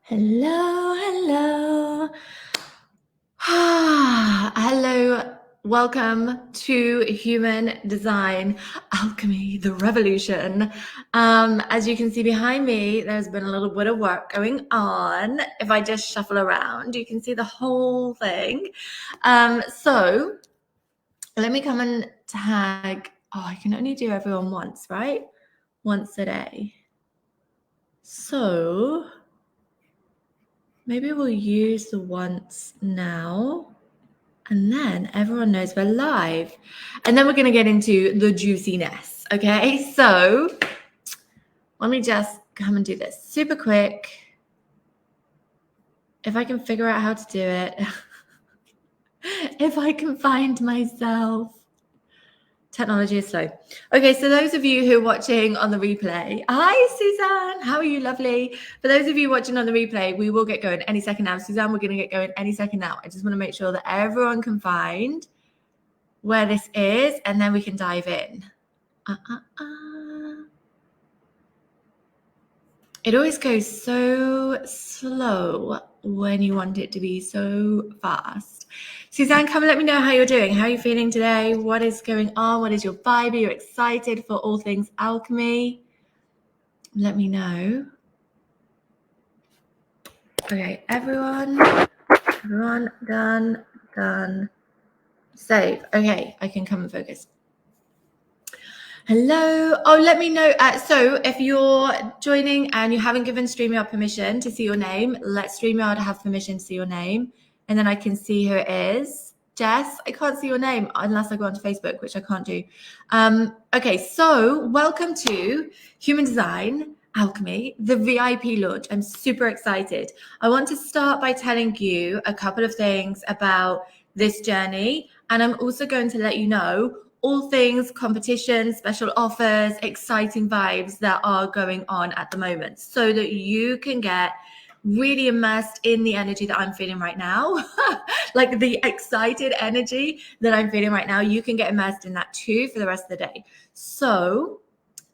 Hello, hello. Hello, welcome to Human Design Alchemy, the revolution. As you can see behind me, there's been a little bit of work going on. If I just shuffle around, you can see the whole thing. So let me come and tag. Oh, I can only do everyone once, right? Once a day. So maybe we'll use the once now, and then everyone knows we're live. And then we're going to get into the juiciness, okay? So let me just come and do this super quick. If I can figure out how to do it. If I can find myself. Technology is slow. Okay, so those of you who are watching on the replay, hi Suzanne, how are you? Lovely. For those of you watching on the replay, we will get going any second now. Suzanne, we're going to get going any second now. I just want to make sure that everyone can find where this is, and then we can dive in. It always goes so slow when you want it to be so fast. Suzanne, come and let me know how you're doing. How are you feeling today? What is going on? What is your vibe? Are you excited for all things alchemy? Let me know. Okay, everyone, done, save. Okay, I can come and focus. Hello. Oh, let me know. So if you're joining and you haven't given StreamYard permission to see your name, let StreamYard have permission to see your name. And then I can see who it is. Jess, I can't see your name unless I go onto Facebook, which I can't do. Okay, so welcome to Human Design Alchemy, the VIP launch. I'm super excited. I want to start by telling you a couple of things about this journey. And I'm also going to let you know all things competition, special offers, exciting vibes that are going on at the moment so that you can get really immersed in the energy that I'm feeling right now. Like the excited energy that I'm feeling right now, you can get immersed in that too for the rest of the day. So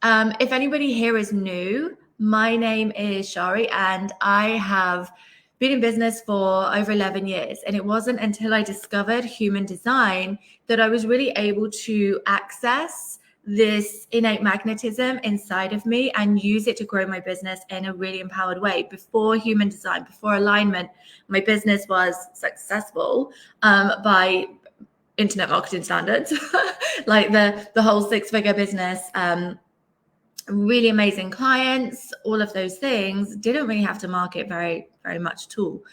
if anybody here is new, my name is Shari and I have been in business for over 11 years. And it wasn't until I discovered human design that I was really able to access this innate magnetism inside of me and use it to grow my business in a really empowered way. Before human design, before alignment, my business was successful by internet marketing standards, like the whole six-figure business, really amazing clients, all of those things. Didn't really have to market very much at all.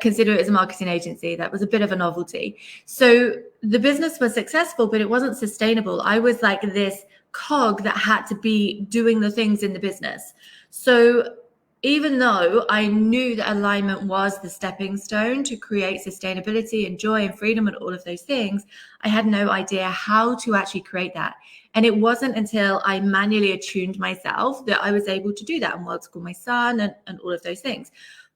Consider it as a marketing agency. That was a bit of a novelty. So the business was successful, but it wasn't sustainable. I was like this cog that had to be doing the things in the business. So even though I knew that alignment was the stepping stone to create sustainability and joy and freedom and all of those things, I had no idea how to actually create that. And it wasn't until I manually attuned myself that I was able to do that and world school my son and all of those things.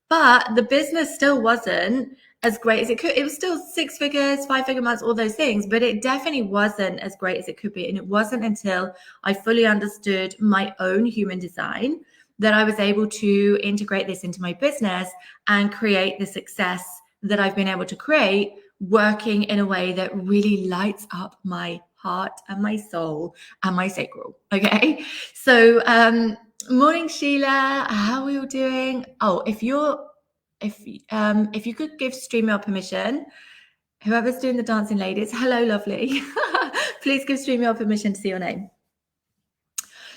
But the business still wasn't as great as it could. It was still 6 figures, 5-figure months, all those things, but it definitely wasn't as great as it could be. And it wasn't until I fully understood my own human design that I was able to integrate this into my business and create the success that I've been able to create, working in a way that really lights up my heart and my soul and my sacral. Okay. So, morning, Sheila. How are you doing? Oh, if you could give StreamYard permission, whoever's doing the dancing ladies, hello, lovely. Please give StreamYard permission to see your name.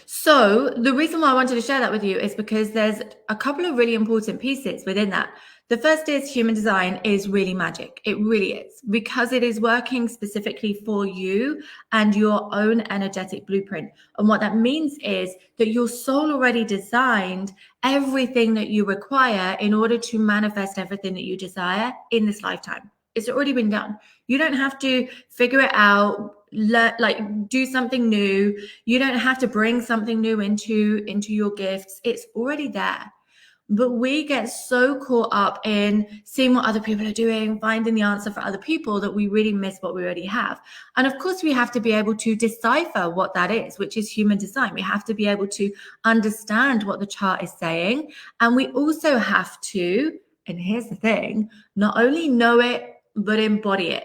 So the reason why I wanted to share that with you is because there's a couple of really important pieces within that. The first is human design is really magic. It really is, because it is working specifically for you and your own energetic blueprint. And what that means is that your soul already designed everything that you require in order to manifest everything that you desire in this lifetime. It's already been done. You don't have to figure it out, do something new. You don't have to bring something new into your gifts. It's already there. But we get so caught up in seeing what other people are doing, finding the answer for other people, that we really miss what we already have. And of course, we have to be able to decipher what that is, which is human design. We have to be able to understand what the chart is saying. And we also have to, and here's the thing, not only know it, but embody it.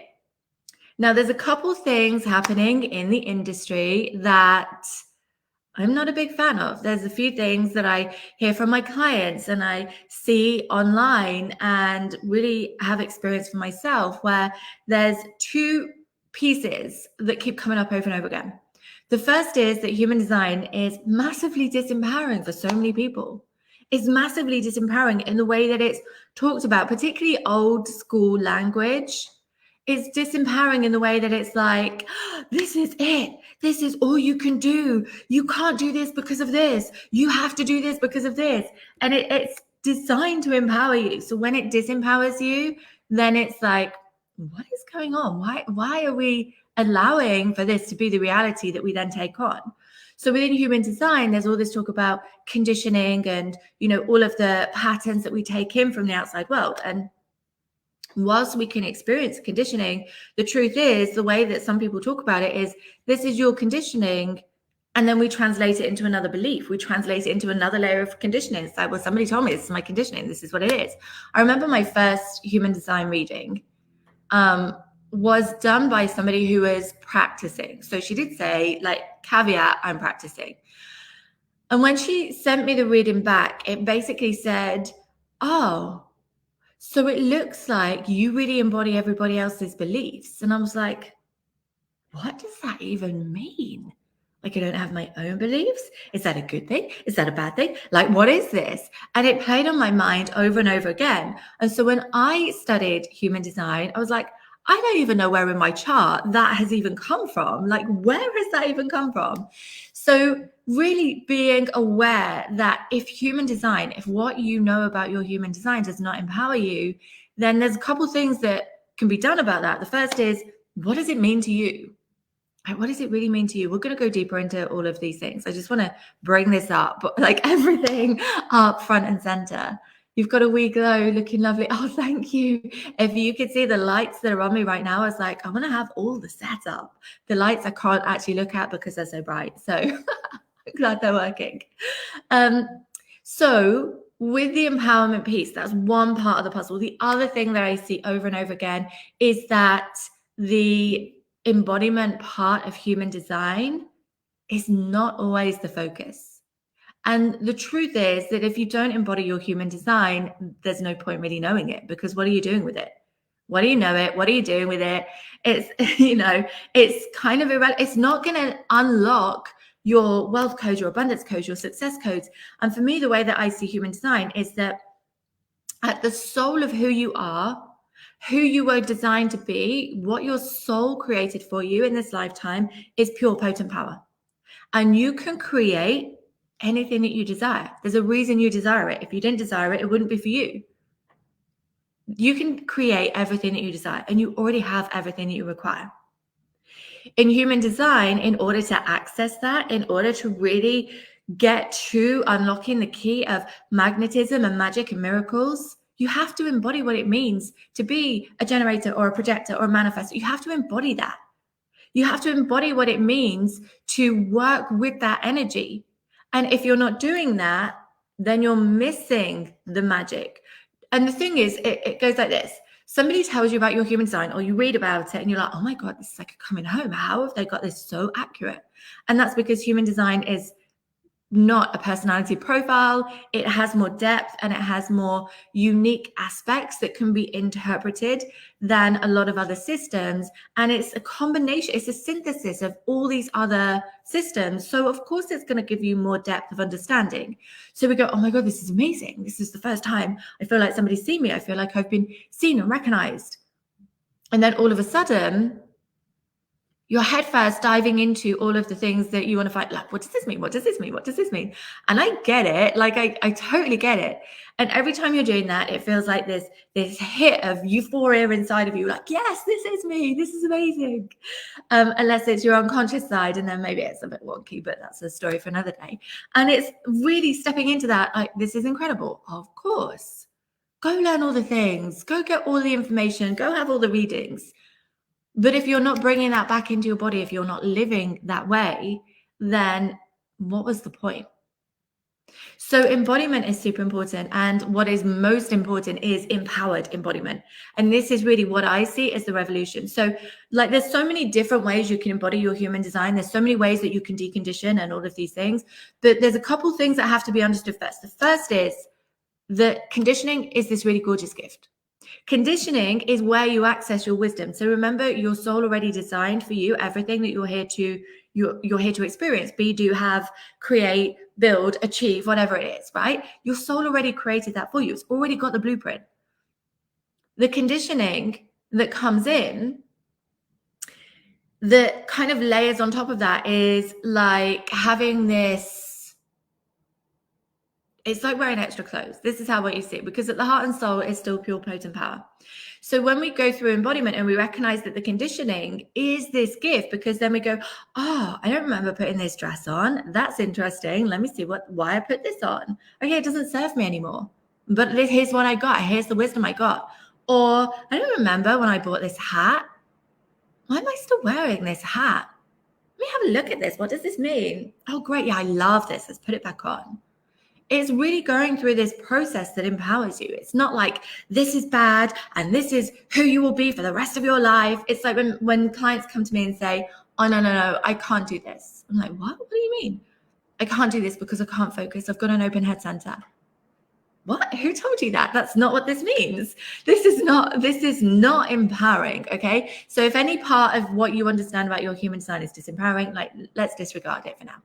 Now, there's a couple things happening in the industry that I'm not a big fan of. There's a few things that I hear from my clients and I see online and really have experienced for myself, where there's two pieces that keep coming up over and over again. The first is that human design is massively disempowering for so many people. It's massively disempowering in the way that it's talked about, particularly old school language. It's disempowering in the way that it's like, this is it. This is all you can do. You can't do this because of this. You have to do this because of this. And it's designed to empower you. So when it disempowers you, then it's like, what is going on? Why are we allowing for this to be the reality that we then take on? So within human design, there's all this talk about conditioning and, all of the patterns that we take in from the outside world. And whilst we can experience conditioning, the truth is, the way that some people talk about it is, this is your conditioning, and then we translate it into another belief. We translate it into another layer of conditioning. It's like, well, somebody told me this is my conditioning. This is what it is. I remember my first human design reading was done by somebody who was practicing. So she did say, like, caveat, I'm practicing. And when she sent me the reading back, it basically said, oh, so it looks like you really embody everybody else's beliefs. And I was like, what does that even mean? Like, I don't have my own beliefs? Is that a good thing? Is that a bad thing? Like, what is this? And it played on my mind over and over again. And so when I studied human design, I was like, I don't even know where in my chart that has even come from. Like, where has that even come from? So really being aware that if what you know about your human design does not empower you, then there's a couple things that can be done about that. The first is, what does it mean to you? What does it really mean to you? We're going to go deeper into all of these things. I just want to bring this up, like everything up front and center. You've got a wee glow, looking lovely. Oh, thank you. If you could see the lights that are on me right now, I was like, I want to have all the setup. The lights I can't actually look at because they're so bright. So I'm glad they're working. So with the empowerment piece, that's one part of the puzzle. The other thing that I see over and over again is that the embodiment part of human design is not always the focus. And the truth is that if you don't embody your human design, there's no point really knowing it, because what are you doing with it? What do you know it? What are you doing with it? It's, it's kind of irrelevant. It's not going to unlock your wealth codes, your abundance codes, your success codes. And for me, the way that I see human design is that at the soul of who you are, who you were designed to be, what your soul created for you in this lifetime is pure potent power. And you can create anything that you desire. There's a reason you desire it. If you didn't desire it, it wouldn't be for you. You can create everything that you desire, and you already have everything that you require. In human design, in order to access that, in order to really get to unlocking the key of magnetism and magic and miracles, you have to embody what it means to be a generator or a projector or a manifestor. You have to embody that. You have to embody what it means to work with that energy. And if you're not doing that, then you're missing the magic. And the thing is, it goes like this. Somebody tells you about your human design, or you read about it and you're like, oh my God, this is like coming home. How have they got this so accurate? And that's because human design is not a personality profile. It has more depth and it has more unique aspects that can be interpreted than a lot of other systems. And it's a combination, it's a synthesis of all these other systems. So of course it's going to give you more depth of understanding. So we go, oh my God, this is amazing. This is the first time I feel like somebody's seen me. I feel like I've been seen and recognized. And then all of a sudden, you're headfirst diving into all of the things that you want to find. Like, what does this mean? What does this mean? What does this mean? And I get it. Like, I totally get it. And every time you're doing that, it feels like this hit of euphoria inside of you, like, yes, this is me, this is amazing. Unless it's your unconscious side, and then maybe it's a bit wonky, but that's a story for another day. And it's really stepping into that, like, this is incredible. Of course. Go learn all the things, go get all the information, go have all the readings. But if you're not bringing that back into your body, if you're not living that way, then what was the point? So embodiment is super important. And what is most important is empowered embodiment. And this is really what I see as the revolution. So like, there's so many different ways you can embody your human design. There's so many ways that you can decondition and all of these things. But there's a couple things that have to be understood first. The first is that conditioning is this really gorgeous gift. Conditioning is where you access your wisdom. So remember, your soul already designed for you everything that you're here to experience. Be, do, have, create, build, achieve, whatever it is, right? Your soul already created that for you. It's already got the blueprint. The conditioning that comes in, that kind of layers on top of that, is like having this, it's like wearing extra clothes. This is how what you see, because at the heart and soul is still pure potent power. So when we go through embodiment and we recognize that the conditioning is this gift, because then we go, oh, I don't remember putting this dress on. That's interesting. Let me see why I put this on. Okay, it doesn't serve me anymore. But here's what I got. Here's the wisdom I got. Or I don't remember when I bought this hat. Why am I still wearing this hat? Let me have a look at this. What does this mean? Oh, great. Yeah, I love this. Let's put it back on. It's really going through this process that empowers you. It's not like this is bad and this is who you will be for the rest of your life. It's like when clients come to me and say, oh, no, I can't do this. I'm like, what? What do you mean? I can't do this because I can't focus. I've got an open head center. What? Who told you that? That's not what this means. This is not empowering. Okay. So if any part of what you understand about your human design is disempowering, like, let's disregard it for now.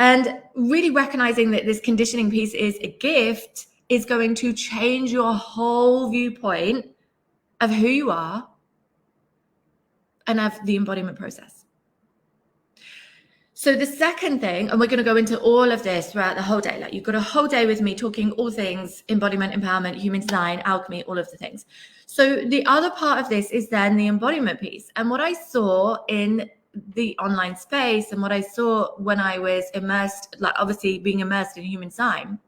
And really recognizing that this conditioning piece is a gift is going to change your whole viewpoint of who you are and of the embodiment process. So the second thing, and we're going to go into all of this throughout the whole day, like, you've got a whole day with me talking all things embodiment, empowerment, human design, alchemy, all of the things. So the other part of this is then the embodiment piece. And what I saw in the online space, and what I saw when I was immersed, like obviously being immersed in human design,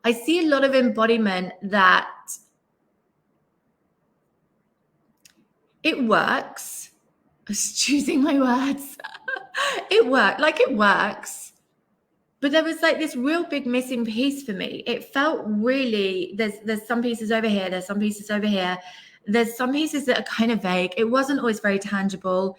I see a lot of embodiment that it works. I was choosing my words. It works. But there was like this real big missing piece for me. It felt really, there's some pieces over here, there's some pieces over here. There's some pieces that are kind of vague. It wasn't always very tangible.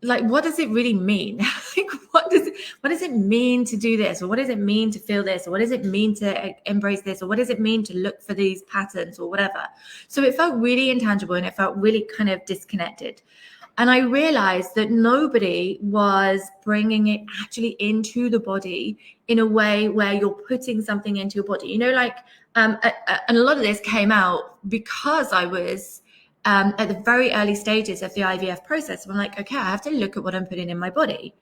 Like, what does it really mean? Like, what does it mean to do this? Or what does it mean to feel this? Or what does it mean to embrace this? Or what does it mean to look for these patterns or whatever? So it felt really intangible, and it felt really kind of disconnected. And I realized that nobody was bringing it actually into the body in a way where you're putting something into your body. You know, like, and a lot of this came out because I was at the very early stages of the IVF process. I'm like, okay, I have to look at what I'm putting in my body.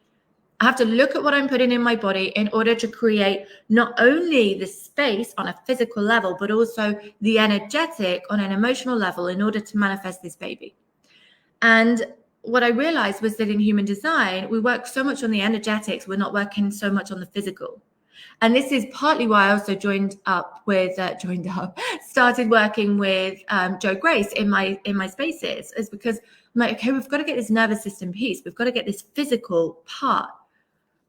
I have to look at what I'm putting in my body in order to create not only the space on a physical level, but also the energetic on an emotional level in order to manifest this baby. And what I realized was that in human design, we work so much on the energetics, we're not working so much on the physical. And this is partly why I also started working with Jo Grace in my spaces, is because I'm like, okay, we've got to get this nervous system piece. We've got to get this physical part.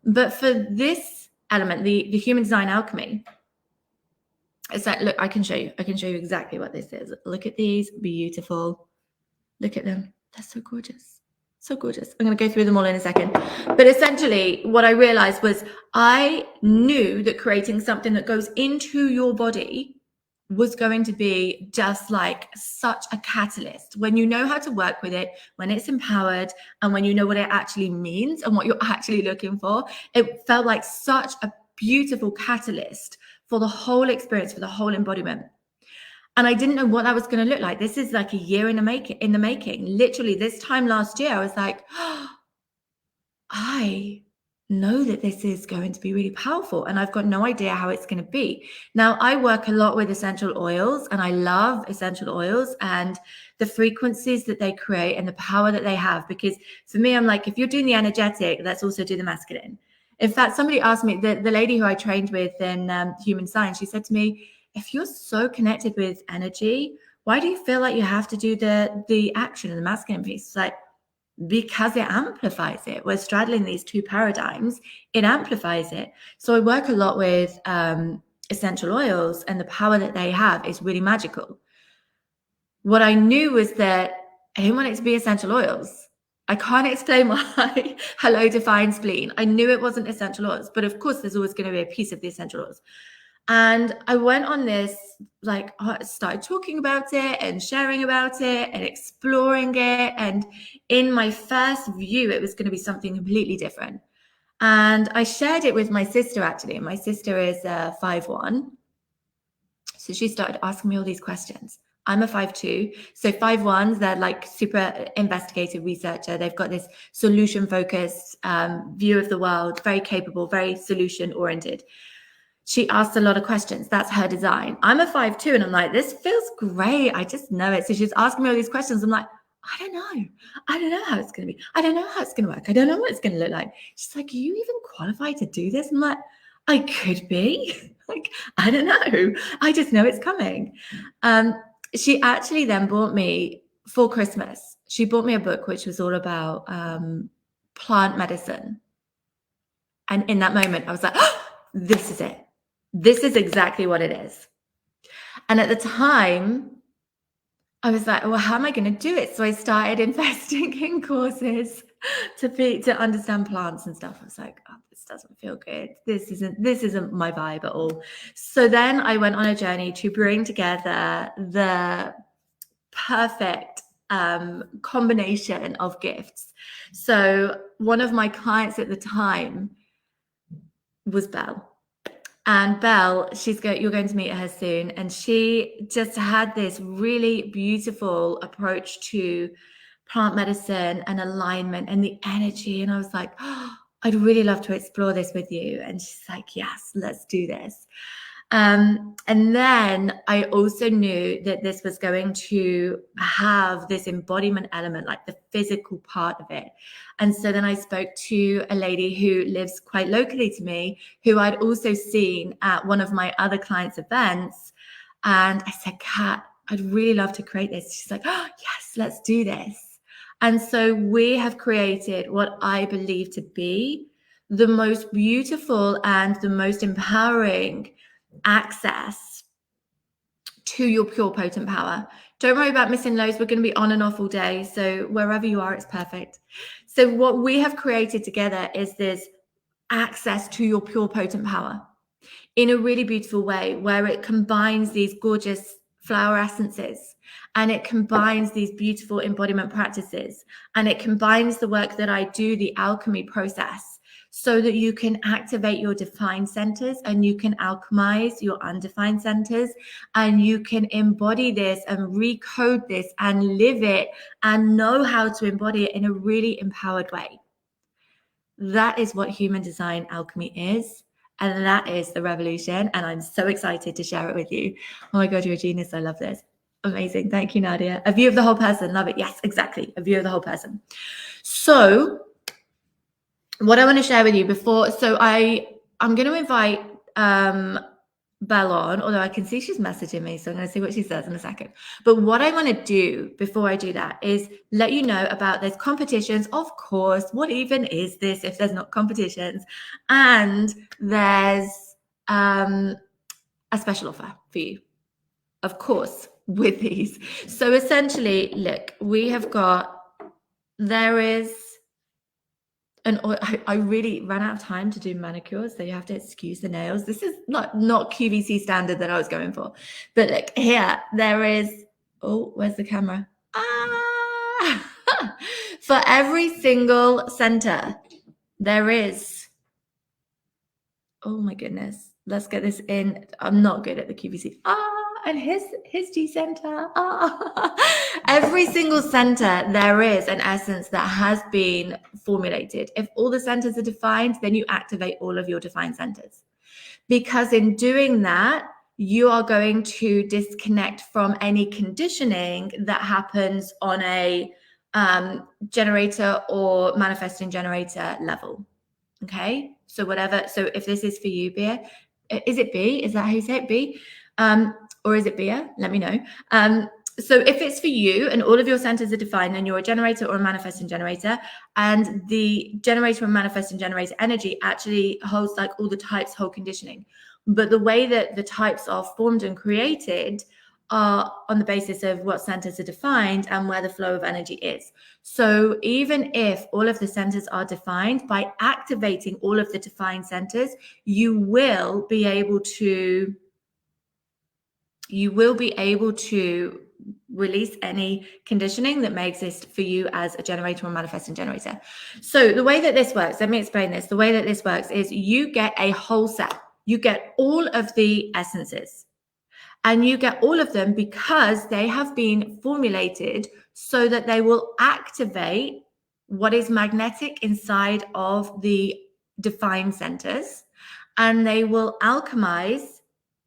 But for this element, the human design alchemy, it's like, look, I can show you exactly what this is. Look at these, beautiful. Look at them. They're so gorgeous. So gorgeous. I'm going to go through them all in a second. But essentially, what I realized was I knew that creating something that goes into your body was going to be just like such a catalyst. When you know how to work with it, when it's empowered, and when you know what it actually means and what you're actually looking for, it felt like such a beautiful catalyst for the whole experience, for the whole embodiment. And I didn't know what that was going to look like. This is like a year in the making. Literally, this time last year, I was like, oh, I know that this is going to be really powerful, and I've got no idea how it's going to be. Now, I work a lot with essential oils, and I love essential oils and the frequencies that they create and the power that they have, because for me, I'm like, if you're doing the energetic, let's also do the masculine. In fact, somebody asked me, the lady who I trained with in Human Design, she said to me, if you're so connected with energy, why do you feel like you have to do the action and the masculine piece? It's like, because it amplifies it. We're straddling these two paradigms, it amplifies it. So I work a lot with essential oils, and the power that they have is really magical. What I knew was that I didn't want it to be essential oils. I can't explain why. Hello, Divine Spleen. I knew it wasn't essential oils, but of course there's always going to be a piece of the essential oils. And I went on this, like, I started talking about it and sharing about it and exploring it. And in my first view, it was going to be something completely different. And I shared it with my sister, actually. My sister is 5'1". So she started asking me all these questions. I'm a 5'2". So 5'1s, they're like super investigative researcher. They've got this solution focused view of the world, very capable, very solution oriented. She asked a lot of questions. That's her design. I'm a 5'2", and I'm like, this feels great. I just know it. So she's asking me all these questions. I'm like, I don't know. I don't know how it's going to be. I don't know how it's going to work. I don't know what it's going to look like. She's like, are you even qualified to do this? I'm like, I could be. Like, I don't know. I just know it's coming. She actually then bought me, for Christmas, she bought me a book which was all about plant medicine. And in that moment, I was like, oh, this is it. This is exactly what it is. And at the time, I was like, well, how am I going to do it? So I started investing in courses to understand plants and stuff. I was like, oh, this doesn't feel good. This isn't my vibe at all. So then I went on a journey to bring together the perfect combination of gifts. So one of my clients at the time was Belle. And Belle, you're going to meet her soon. And she just had this really beautiful approach to plant medicine and alignment and the energy. And I was like, oh, I'd really love to explore this with you. And she's like, yes, let's do this. And then I also knew that this was going to have this embodiment element, like the physical part of it. And so then I spoke to a lady who lives quite locally to me, who I'd also seen at one of my other clients' events. And I said, Kat, I'd really love to create this. She's like, oh, yes, let's do this. And so we have created what I believe to be the most beautiful and the most empowering access to your pure potent power. Don't worry about missing loads. We're going to be on and off all day. So wherever you are, it's perfect. So what we have created together is this access to your pure potent power in a really beautiful way, where it combines these gorgeous flower essences, and it combines these beautiful embodiment practices, and it combines the work that I do, the alchemy process, so that you can activate your defined centers and you can alchemize your undefined centers, and you can embody this and recode this and live it and know how to embody it in a really empowered way. That is what Human Design Alchemy is. And that is the revolution. And I'm so excited to share it with you. Oh my God, you're a genius. I love this. Amazing. Thank you, Nadia. A view of the whole person. Love it. Yes, exactly. A view of the whole person. So what I want to share with you I'm going to invite Belle on, although I can see she's messaging me, so I'm going to see what she says in a second. But what I want to do before I do that is let you know about there's competitions. Of course, what even is this if there's not competitions? And there's a special offer for you, of course, with these. So essentially, look, we have got, there is, and I really ran out of time to do manicures, so you have to excuse the nails. This is not QVC standard that I was going for. But look, here, there is, oh, where's the camera? For every single center, there is, oh my goodness. Let's get this in. I'm not good at the QVC. And his G center. Every single center, there is an essence that has been formulated. If all the centers are defined, then you activate all of your defined centers. Because in doing that, you are going to disconnect from any conditioning that happens on a generator or manifesting generator level. Okay, so whatever. So if this is for you, Bia, is it B? Is that how you say it, B? Or is it Bia? Let me know. So if it's for you and all of your centers are defined, then you're a generator or a manifesting generator, and the generator and manifesting generator energy actually holds like all the types, whole conditioning. But the way that the types are formed and created are on the basis of what centers are defined and where the flow of energy is. So even if all of the centers are defined, by activating all of the defined centers, you will be able to release any conditioning that may exist for you as a generator or manifesting generator. So the way that this works, let me explain this. The way that this works is you get a whole set. You get all of the essences. And you get all of them because they have been formulated so that they will activate what is magnetic inside of the defined centers, and they will alchemize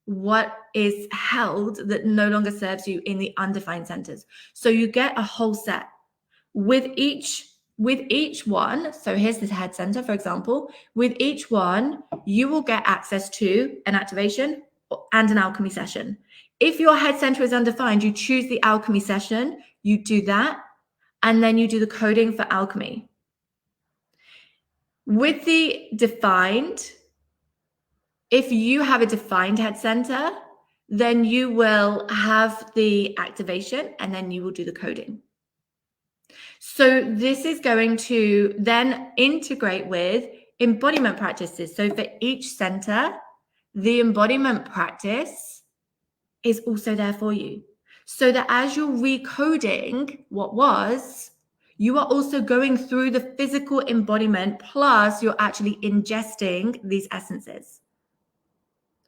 what is held that no longer serves you in the undefined centers. So you get a whole set with each one. So here's the head center, for example. With each one, you will get access to an activation and an alchemy session. If your head center is undefined, you choose the alchemy session, you do that, and then you do the coding for alchemy. With the defined, if you have a defined head center, then you will have the activation and then you will do the coding. So this is going to then integrate with embodiment practices. So for each center, the embodiment practice is also there for you. So that as you're recoding what was, you are also going through the physical embodiment, plus you're actually ingesting these essences.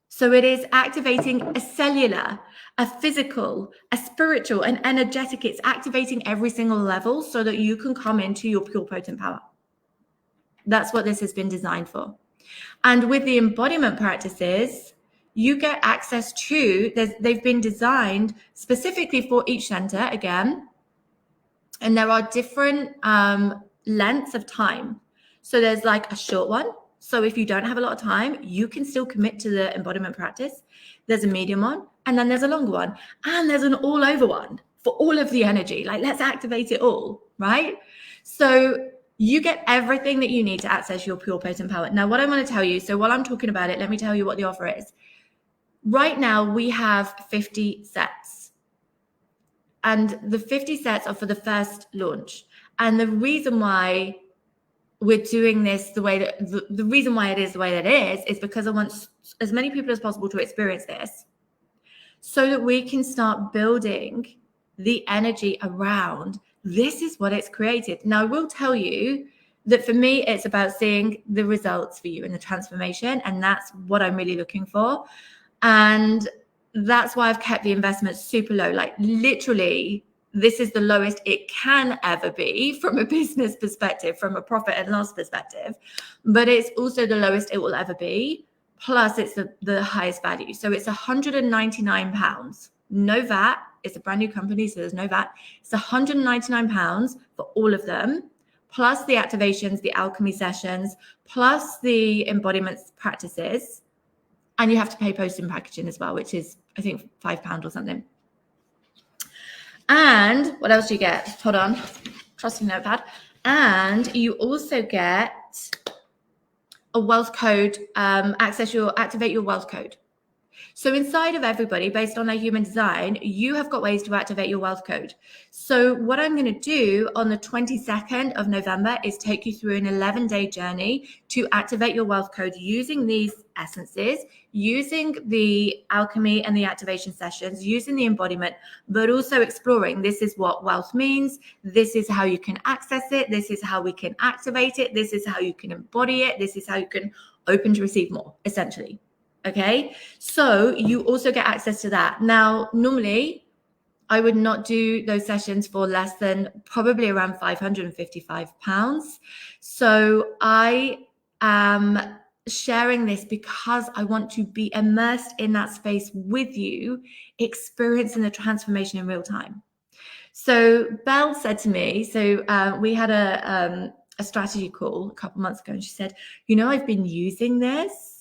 So it is activating a cellular, a physical, a spiritual, an energetic. It's activating every single level so that you can come into your pure potent power. That's what this has been designed for. And with the embodiment practices, you get access to, they've been designed specifically for each center again. And there are different lengths of time. So there's like a short one. So if you don't have a lot of time, you can still commit to the embodiment practice. There's a medium one, and then there's a longer one. And there's an all over one for all of the energy. Like, let's activate it all, right? So you get everything that you need to access your pure potent power. Now, what I'm going to tell you, so while I'm talking about it, let me tell you what the offer is. Right now, we have 50 sets. And the 50 sets are for the first launch. And the reason why we're doing this the way that, the reason why it is the way that it is because I want as many people as possible to experience this so that we can start building the energy around this is what it's created. Now, I will tell you that for me, it's about seeing the results for you in the transformation. And that's what I'm really looking for. And that's why I've kept the investment super low. Like, literally, this is the lowest it can ever be from a business perspective, from a profit and loss perspective. But it's also the lowest it will ever be. Plus, it's the highest value. So it's £199. No VAT. It's a brand new company, so there's no VAT. It's £199 for all of them, plus the activations, the alchemy sessions, plus the embodiment practices. And you have to pay post and packaging as well, which is, I think, £5 or something. And what else do you get? Hold on. Trusty notepad. And you also get a wealth code, activate your wealth code. So inside of everybody, based on their human design, you have got ways to activate your wealth code. So what I'm going to do on the 22nd of November is take you through an 11-day journey to activate your wealth code using these essences, using the alchemy and the activation sessions, using the embodiment, but also exploring this is what wealth means. This is how you can access it. This is how we can activate it. This is how you can embody it. This is how you can open to receive more, essentially. Okay, so you also get access to that. Now, normally I would not do those sessions for less than probably around £555. So I am sharing this because I want to be immersed in that space with you, experiencing the transformation in real time. So Belle said to me, we had a strategy call a couple months ago, and she said, I've been using this.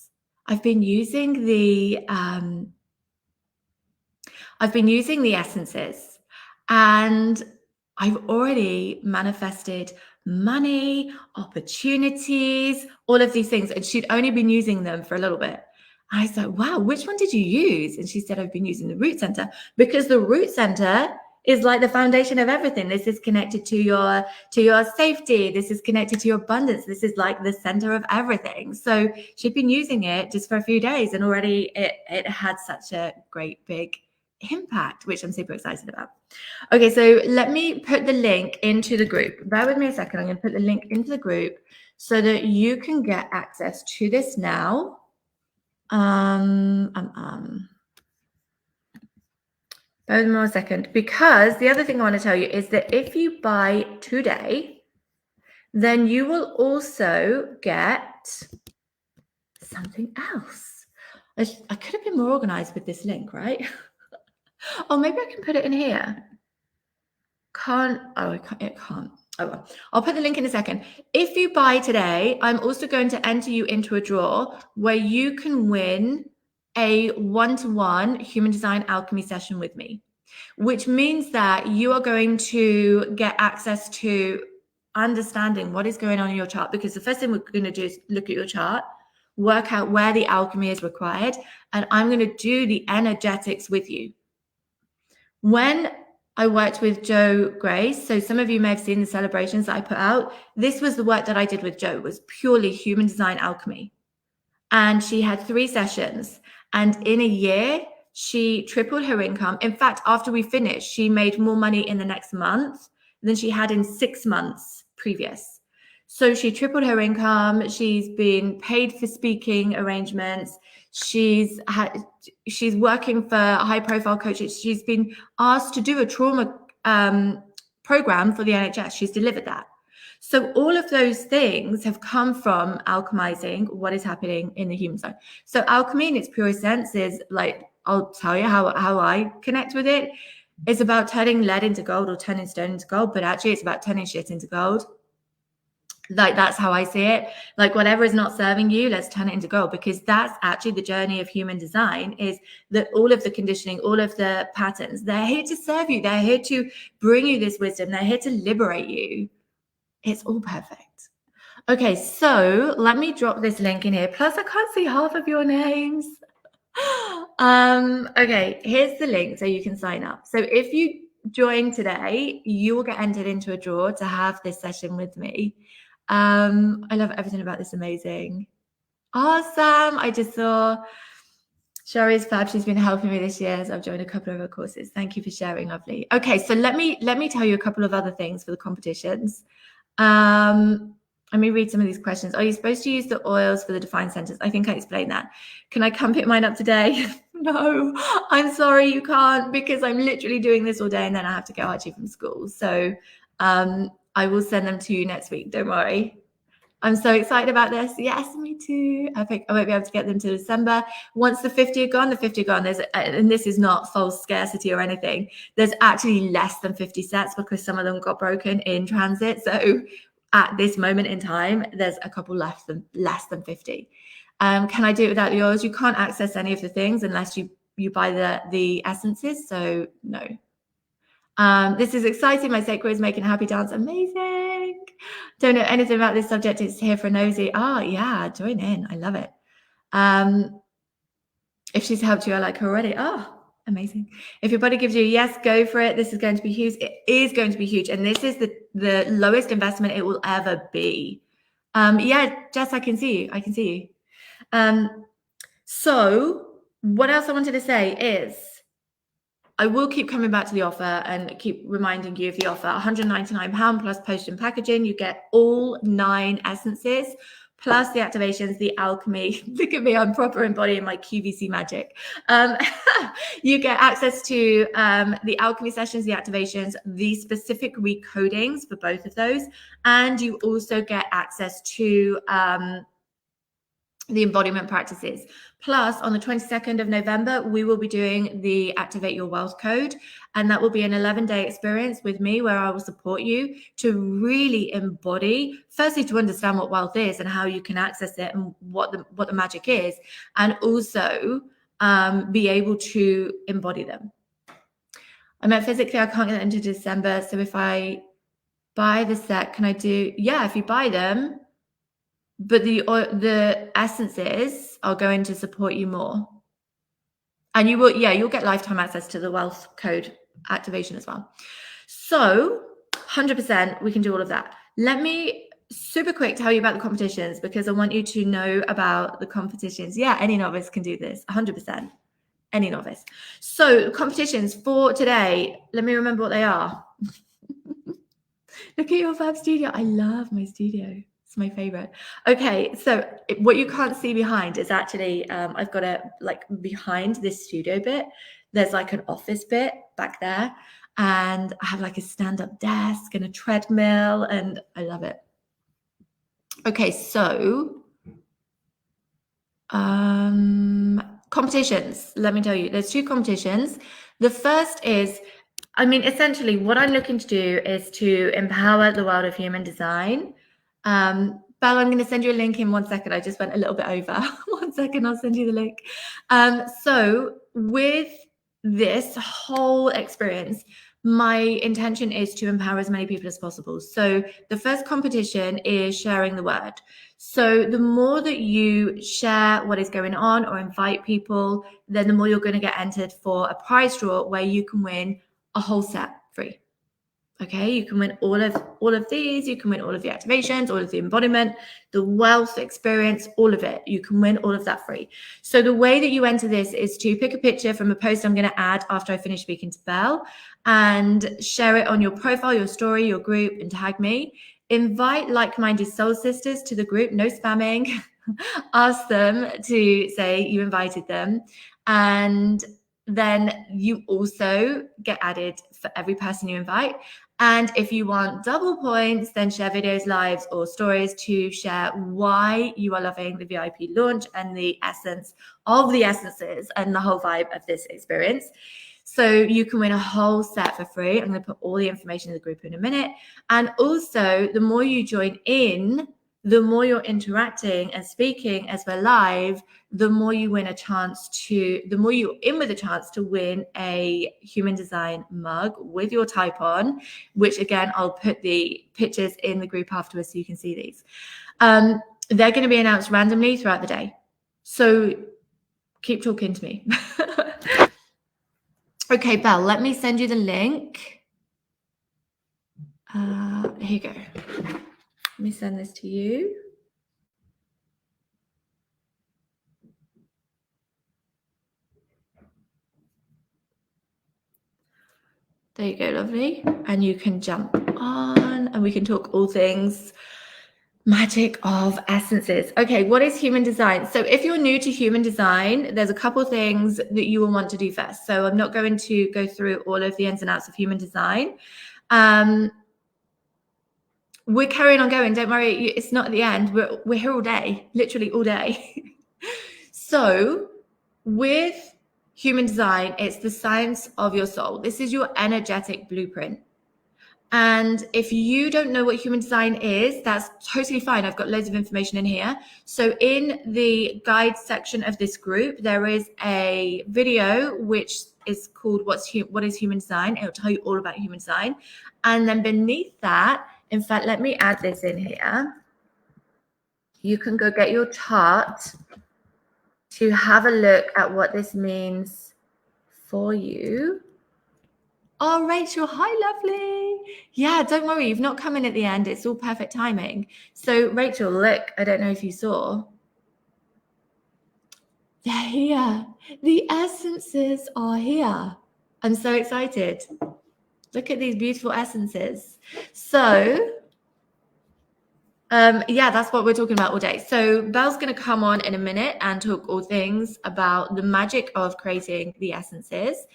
I've been using the essences, and I've already manifested money, opportunities, all of these things. And she'd only been using them for a little bit. And I was like, wow, which one did you use? And she said, I've been using the root center, because the root center is like the foundation of everything. This is connected to your safety. This is connected to your abundance. This is like the center of everything. So she'd been using it just for a few days, and already it had such a great big impact, which I'm super excited about. Okay, so let me put the link into the group. Bear with me a second. I'm going to put the link into the group so that you can get access to this now. Bear with me a second, because the other thing I want to tell you is that if you buy today, then you will also get something else. I could have been more organized with this link, right? Oh, maybe I can put it in here. It can't. Oh, well. I'll put the link in a second. If you buy today, I'm also going to enter you into a draw where you can win a one-to-one Human Design Alchemy session with me, which means that you are going to get access to understanding what is going on in your chart, because the first thing we're going to do is look at your chart, work out where the alchemy is required, and I'm going to do the energetics with you. When I worked with Jo Grace, so some of you may have seen the celebrations that I put out. This was the work that I did with Jo, was purely Human Design Alchemy. And she had 3 sessions. And in a year, she tripled her income. In fact, after we finished, she made more money in the next month than she had in 6 months previous. So she tripled her income. She's been paid for speaking arrangements. She's working for high-profile coaches. She's been asked to do a trauma program for the NHS. She's delivered that. So all of those things have come from alchemizing what is happening in the human zone. So alchemy in its purest sense is like, I'll tell you how I connect with it. It's about turning lead into gold or turning stone into gold, but actually it's about turning shit into gold. Like, that's how I see it. Like, whatever is not serving you, let's turn it into gold, because that's actually the journey of human design, is that all of the conditioning, all of the patterns, they're here to serve you. They're here to bring you this wisdom. They're here to liberate you. It's all perfect. Okay, so let me drop this link in here. Plus, I can't see half of your names. Okay, here's the link so you can sign up. So if you join today, you will get entered into a draw to have this session with me. I love everything about this. Amazing. Awesome. I just saw Shari's fab. She's been helping me this year as I've joined a couple of her courses. Thank you for sharing, lovely. Okay, so let me tell you a couple of other things for the competitions. Let me read some of these questions. Are you supposed to use the oils for the defined centers? I think I explained that. Can I come pick mine up today? No, I'm sorry, you can't, because I'm literally doing this all day and then I have to go Archie from school. So I will send them to you next week. Don't worry. I'm so excited about this. Yes, me too. I think I won't be able to get them to December. Once the 50 are gone, and this is not false scarcity or anything. There's actually less than 50 sets because some of them got broken in transit. So at this moment in time, there's a couple less than 50. Can I do it without the oils? You can't access any of the things unless you buy the essences. So no. This is exciting. My sacred is making a happy dance. Amazing. Don't know anything about this subject. It's here for nosy. Oh, yeah. Join in. I love it. If she's helped you, I like her already. Oh, amazing. If your body gives you a yes, go for it. This is going to be huge. It is going to be huge. And this is the lowest investment it will ever be. Yeah, Jess, I can see you. I can see you. So what else I wanted to say is, I will keep coming back to the offer and keep reminding you of the offer. £199 plus post and packaging. You get all 9 essences plus the activations, the alchemy. Look at me, I'm proper embodying my QVC magic. You get access to the alchemy sessions, the activations, the specific recodings for both of those. And you also get access to the embodiment practices. Plus, on the 22nd of November, we will be doing the Activate Your Wealth Code. And that will be an 11-day experience with me where I will support you to really embody, firstly, to understand what wealth is and how you can access it and what the magic is, and also be able to embody them. I meant physically, I can't get into December. So if I buy the set, can I do, yeah, if you buy them, but the essences are going to support you more. And you will, yeah, you'll get lifetime access to the wealth code activation as well. So 100%, we can do all of that. Let me super quick tell you about the competitions because I want you to know about the competitions. Yeah, any novice can do this, 100%. Any novice. So competitions for today, let me remember what they are. Look at your Fab studio. I love my studio. It's my favorite. Okay, so what you can't see behind is actually, I've got a, like behind this studio bit, there's like an office bit back there. And I have like a stand-up desk and a treadmill and I love it. Okay, so competitions, let me tell you, there's 2 competitions. The first is, I mean, essentially what I'm looking to do is to empower the world of human design. Belle, I'm going to send you a link in 1 second. I just went a little bit over. 1 second, I'll send you the link. So with this whole experience, my intention is to empower as many people as possible. So the first competition is sharing the word. So the more that you share what is going on or invite people, then the more you're going to get entered for a prize draw where you can win a whole set free. Okay, you can win all of these, you can win all of the activations, all of the embodiment, the wealth experience, all of it. You can win all of that free. So the way that you enter this is to pick a picture from a post I'm going to add after I finish speaking to Belle and share it on your profile, your story, your group, and tag me. Invite like-minded soul sisters to the group, no spamming. Ask them to say you invited them. And then you also get added for every person you invite. And if you want double points, then share videos, lives, or stories to share why you are loving the VIP launch and the essence of the essences and the whole vibe of this experience. So you can win a whole set for free. I'm going to put all the information in the group in a minute. And also, the more you join in, the more you're interacting and speaking as we're live, the more you win a chance to, the more you're in with a chance to win a Human Design mug with your type on, which again, I'll put the pictures in the group afterwards so you can see these. They're going to be announced randomly throughout the day. So keep talking to me. Okay, Belle, let me send you the link. Here you go. Let me send this to you. There you go, lovely. And you can jump on and we can talk all things magic of essences. Okay, what is human design? So if you're new to human design, there's a couple things that you will want to do first. So I'm not going to go through all of the ins and outs of human design. We're carrying on going. Don't worry, it's not at the end. We're here all day, literally all day. So with human design, it's the science of your soul. This is your energetic blueprint. And if you don't know what human design is, that's totally fine. I've got loads of information in here. So in the guide section of this group, there is a video which is called What is Human Design? It'll tell you all about human design. And then beneath that, in fact, let me add this in here. You can go get your chart to have a look at what this means for you. Oh, Rachel, hi, lovely. Yeah, don't worry. You've not come in at the end. It's all perfect timing. So, Rachel, look, I don't know if you saw. They're here. The essences are here. I'm so excited. Look at these beautiful essences. So, Yeah, that's what we're talking about all day. So Belle's going to come on in a minute and talk all things about the magic of creating the essences,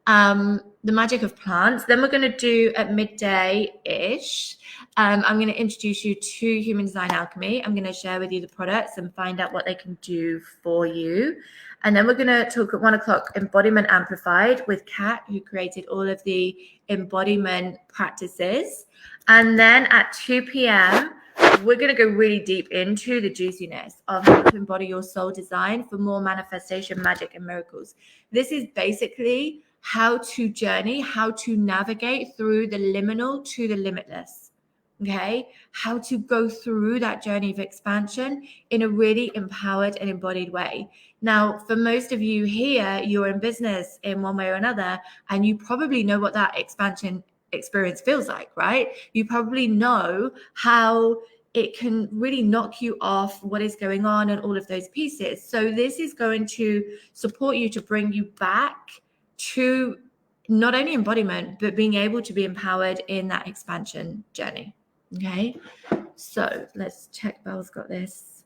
the magic of plants. Then we're going to do at midday-ish. I'm going to introduce you to Human Design Alchemy. I'm going to share with you the products and find out what they can do for you. And then we're going to talk at 1 o'clock, Embodiment Amplified with Kat, who created all of the embodiment practices. And then at 2 p.m., we're going to go really deep into the juiciness of how to embody your soul design for more manifestation, magic, and miracles. This is basically how to journey, how to navigate through the liminal to the limitless. Okay, how to go through that journey of expansion in a really empowered and embodied way. Now, for most of you here, you're in business in one way or another, and you probably know what that expansion experience feels like, right? You probably know how it can really knock you off what is going on and all of those pieces. So this is going to support you to bring you back to not only embodiment, but being able to be empowered in that expansion journey. Okay, so let's check. Belle's got this.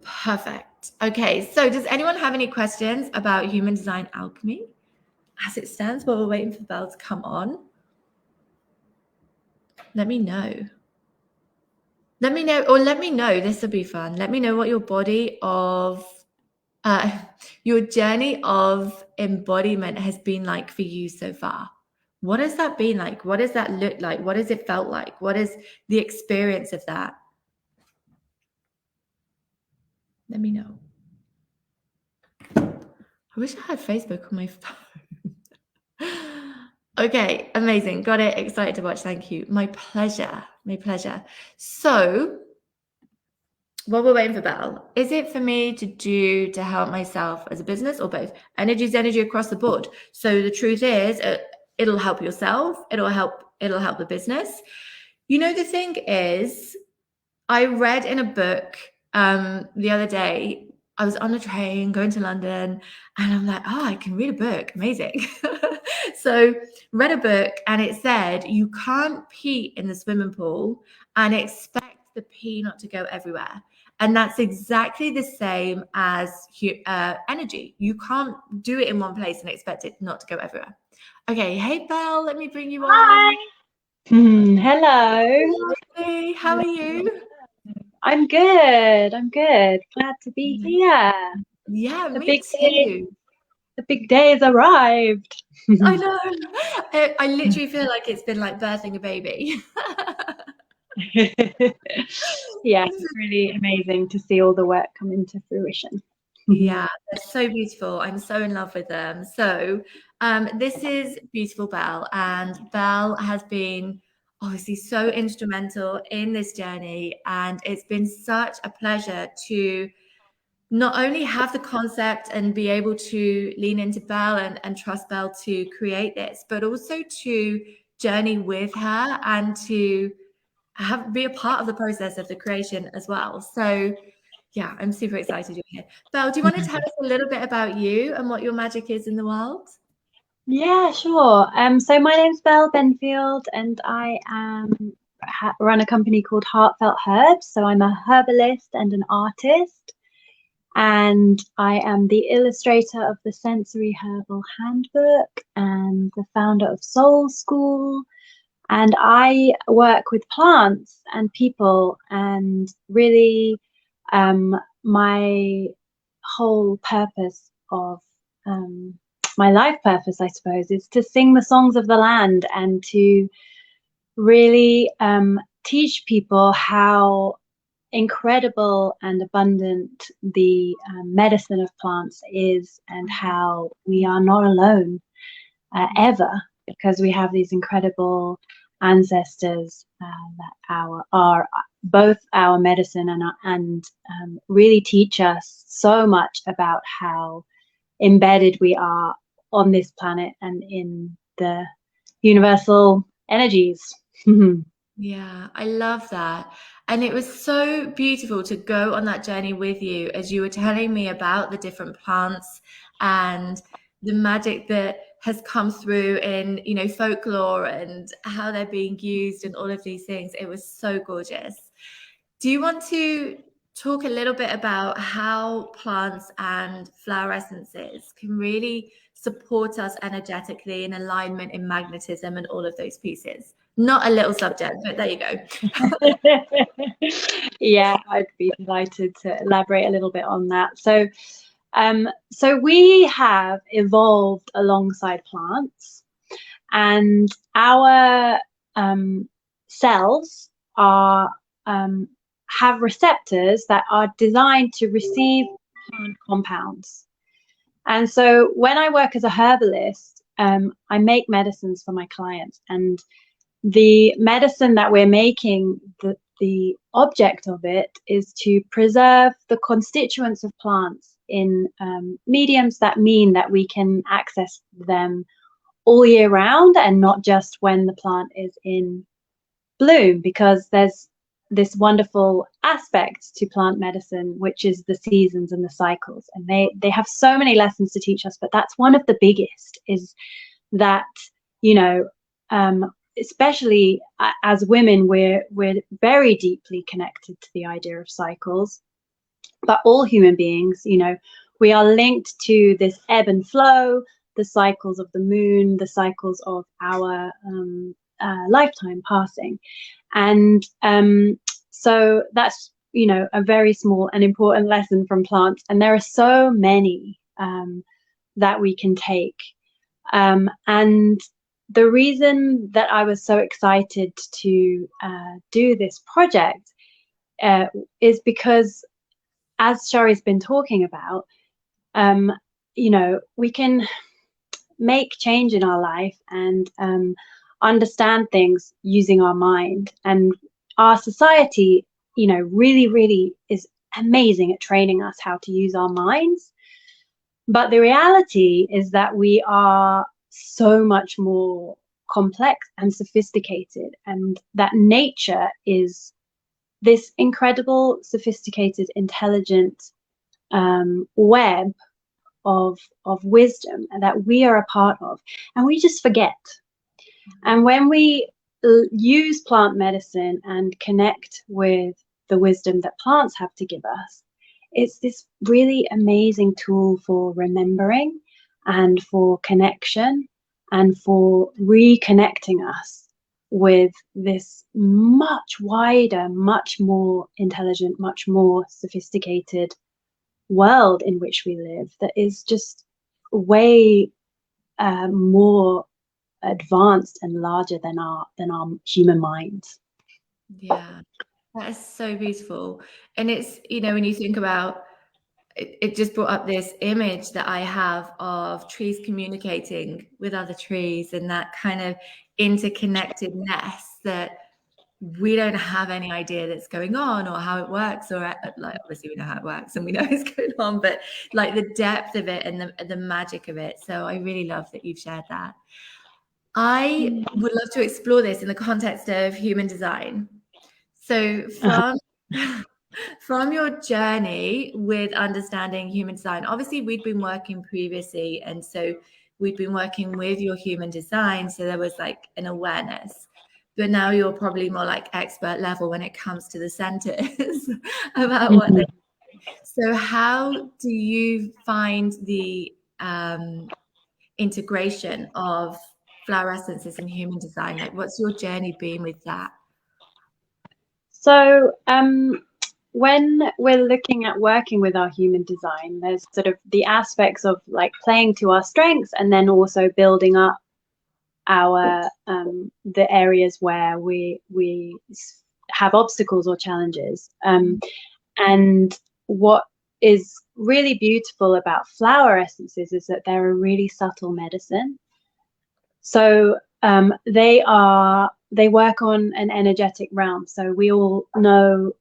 Perfect. Okay, so does anyone have any questions about Human Design Alchemy as it stands while we're waiting for Belle to come on? Let me know. Let me know, or let me know, this will be fun. Let me know what your body of, your journey of embodiment has been like for you so far. What has that been like? What does that look like? What has it felt like? What is the experience of that? Let me know. I wish I had Facebook on my phone. Okay, amazing. Got it. Excited to watch. Thank you. My pleasure. My pleasure. So, while we're waiting for Belle, is it for me to do to help myself as a business or both? Energy is energy across the board. So the truth is, it'll help yourself. It'll help the business. You know, the thing is, I read in a book the other day. I was on a train going to London, and I'm like, oh, I can read a book. Amazing. So read a book, and it said you can't pee in the swimming pool and expect the pee not to go everywhere. And that's exactly the same as energy. You can't do it in one place and expect it not to go everywhere. Okay, hey Belle, let me bring you on. Hi. Hello. Hey, how are you? I'm good. Glad to be here. Yeah, The me big day, too. the big day has arrived. I know. I literally feel like it's been like birthing a baby. Yeah, it's really amazing to see all the work come into fruition. Yeah, they're so beautiful. I'm so in love with them. So, this is beautiful Belle, and Belle has been obviously so instrumental in this journey, and it's been such a pleasure to not only have the concept and be able to lean into Belle and trust Belle to create this, but also to journey with her and to be a part of the process of the creation as well. So yeah, I'm super excited you're here. Belle, do you want to tell us a little bit about you and what your magic is in the world? Yeah, sure. So my name's Belle Benfield, and I run a company called Heartfelt Herbs. So I'm a herbalist and an artist. And I am the illustrator of the Sensory Herbal Handbook and the founder of Soul School. And I work with plants and people, and really my whole purpose of my life purpose, I suppose, is to sing the songs of the land and to really teach people how incredible and abundant the medicine of plants is, and how we are not alone ever, because we have these incredible ancestors that are both our medicine and really teach us so much about how embedded we are on this planet and in the universal energies. Yeah, I love that. And it was so beautiful to go on that journey with you as you were telling me about the different plants and the magic that has come through in, you know, folklore and how they're being used and all of these things. It was so gorgeous. Do you want to talk a little bit about how plants and flower essences can really support us energetically in alignment, in magnetism, and all of those pieces? Not a little subject, but there you go. Yeah, I'd be delighted to elaborate a little bit on that. So we have evolved alongside plants, and our cells are have receptors that are designed to receive plant compounds. And so when I work as a herbalist, I make medicines for my clients, and the medicine that we're making, the object of it is to preserve the constituents of plants in mediums that mean that we can access them all year round and not just when the plant is in bloom, because there's this wonderful aspect to plant medicine, which is the seasons and the cycles, and they have so many lessons to teach us, but that's one of the biggest, is that, you know, especially as women, we're very deeply connected to the idea of cycles, but all human beings, you know, we are linked to this ebb and flow, the cycles of the moon, the cycles of our lifetime passing. And so that's, you know, a very small and important lesson from plants, and there are so many that we can take. And the reason that I was so excited to do this project is because, as Shari's been talking about, you know, we can make change in our life and understand things using our mind. And our society, you know, really is amazing at training us how to use our minds. But the reality is that we are so much more complex and sophisticated, and that nature is this incredible, sophisticated, intelligent web of wisdom that we are a part of, and we just forget. And when we use plant medicine and connect with the wisdom that plants have to give us, it's this really amazing tool for remembering and for connection and for reconnecting us with this much wider, much more intelligent, much more sophisticated world in which we live, that is just way more advanced and larger than our human minds. Yeah, that is so beautiful. And it's, you know, when you think about it, it just brought up this image that I have of trees communicating with other trees, and that kind of interconnectedness that we don't have any idea that's going on or how it works, or like, obviously we know how it works and we know it's going on, but like the depth of it and the magic of it. So I really love that you've shared that. I would love to explore this in the context of human design. So from your journey with understanding human design, obviously we'd been working previously, and so we'd been working with your human design, so there was like an awareness. But now you're probably more like expert level when it comes to the centers about what they do. So how do you find the integration of flower essences and human design? Like, what's your journey been with that? So when we're looking at working with our human design, there's sort of the aspects of like playing to our strengths, and then also building up our the areas where we have obstacles or challenges. And what is really beautiful about flower essences is that they're a really subtle medicine. So they work on an energetic realm. So we all know,